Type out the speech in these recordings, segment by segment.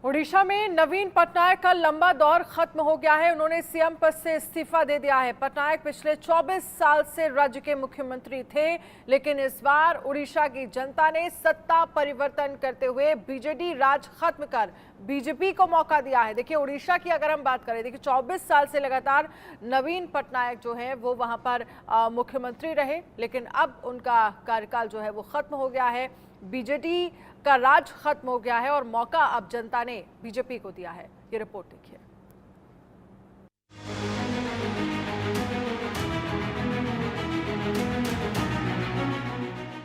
ओडिशा में नवीन पटनायक का लंबा दौर खत्म हो गया है। उन्होंने सीएम पद से इस्तीफा दे दिया है। पटनायक पिछले 24 साल से राज्य के मुख्यमंत्री थे, लेकिन इस बार ओडिशा की जनता ने सत्ता परिवर्तन करते हुए बीजेडी राज खत्म कर बीजेपी को मौका दिया है। देखिए, ओडिशा की अगर हम बात करें, देखिए 24 साल से लगातार नवीन पटनायक जो है वो वहां पर मुख्यमंत्री रहे, लेकिन अब उनका कार्यकाल जो है वो खत्म हो गया है। बीजेडी का राज खत्म हो गया है और मौका अब जनता ने बीजेपी को दिया है। ये रिपोर्ट देखिए।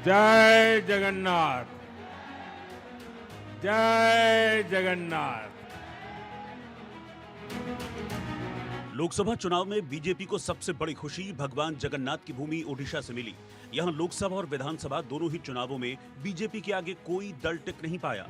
जय जगन्नाथ, जय जगन्नाथ। लोकसभा चुनाव में बीजेपी को सबसे बड़ी खुशी भगवान जगन्नाथ की भूमि ओडिशा से मिली। यहां लोकसभा और विधानसभा दोनों ही चुनावों में बीजेपी के आगे कोई दल टिक नहीं पाया।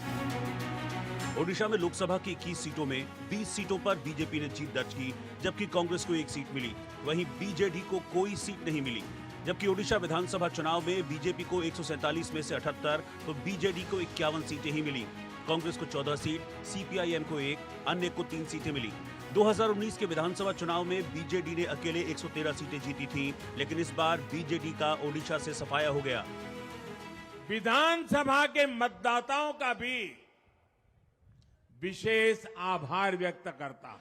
ओडिशा में लोकसभा की 21 सीटों में 20 सीटों पर बीजेपी ने जीत दर्ज की, जबकि कांग्रेस को 1 सीट मिली। वहीं बीजेडी को कोई सीट नहीं मिली। जबकि ओडिशा विधानसभा चुनाव में बीजेपी को 147 में से 78 तो बीजेडी को 51 सीटें ही मिली। कांग्रेस को 14 सीट, सीपीआईएम को 1, अन्य को 3 सीटें मिली। 2019 के विधानसभा चुनाव में बीजेडी ने अकेले 113 सीटें जीती थीं, लेकिन इस बार बीजेडी का ओडिशा से सफाया हो गया। विधानसभा के मतदाताओं का भी विशेष आभार व्यक्त करता हूं।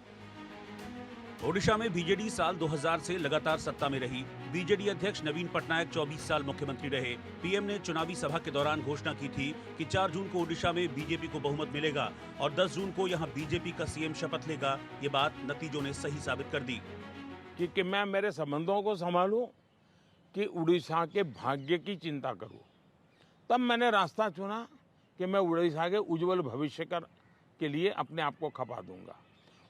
ओडिशा में बीजेडी साल 2000 से लगातार सत्ता में रही। बीजेडी अध्यक्ष नवीन पटनायक 24 साल मुख्यमंत्री रहे। पीएम ने चुनावी सभा के दौरान घोषणा की थी कि 4 जून को ओडिशा में बीजेपी को बहुमत मिलेगा और 10 जून को यहां बीजेपी का सीएम शपथ लेगा। ये बात नतीजों ने सही साबित कर दी कि मैं मेरे संबंधों को संभालूं कि उड़ीसा के भाग्य की चिंता करूं। तब मैंने रास्ता चुना कि मैं उड़ीसा के उज्जवल भविष्य के लिए अपने आप को खपा दूंगा।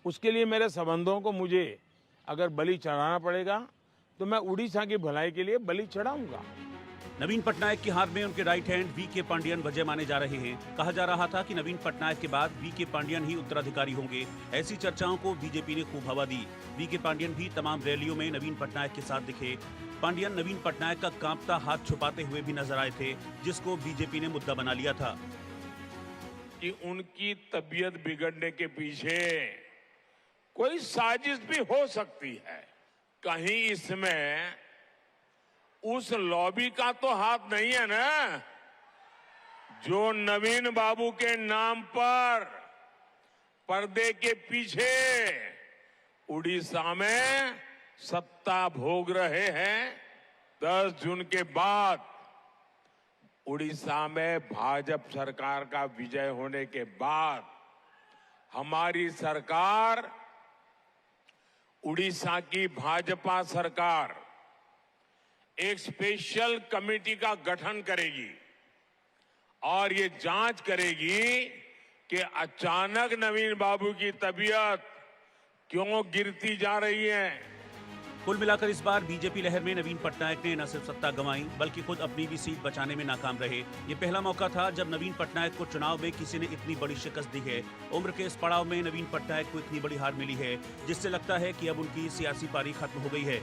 उसके लिए मेरे संबंधों को मुझे अगर बलि चढ़ाना पड़ेगा तो मैं उड़ीसा की भलाई के लिए बलि चढ़ाऊंगा। नवीन पटनायक की हार में उनके राइट हैंड वीके पांडियन वजह माने जा रहे हैं। कहा जा रहा था कि नवीन पटनायक के बाद वीके पांडियन ही उत्तराधिकारी होंगे। ऐसी चर्चाओं को बीजेपी ने खूब हवा दी। वीके पांडियन भी तमाम रैलियों में नवीन पटनायक के साथ दिखे। पांडियन नवीन पटनायक का कांपता हाथ छुपाते हुए भी नजर आए थे, जिसको बीजेपी ने मुद्दा बना लिया था कि उनकी तबीयत बिगड़ने के पीछे कोई साजिश भी हो सकती है। कहीं इसमें उस लॉबी का तो हाथ नहीं है ना, जो नवीन बाबू के नाम पर पर्दे के पीछे उड़ीसा में सत्ता भोग रहे हैं। 10 जून के बाद उड़ीसा में भाजपा सरकार का विजय होने के बाद हमारी सरकार, उड़ीसा की भाजपा सरकार एक स्पेशल कमेटी का गठन करेगी और ये जांच करेगी कि अचानक नवीन बाबू की तबीयत क्यों गिरती जा रही है। कुल मिलाकर इस बार बीजेपी लहर में नवीन पटनायक ने न सिर्फ सत्ता गंवाई, बल्कि खुद अपनी भी सीट बचाने में नाकाम रहे। ये पहला मौका था जब नवीन पटनायक को चुनाव में किसी ने इतनी बड़ी शिकस्त दी है। उम्र के इस पड़ाव में नवीन पटनायक को इतनी बड़ी हार मिली है, जिससे लगता है कि अब उनकी सियासी पारी खत्म हो गई है।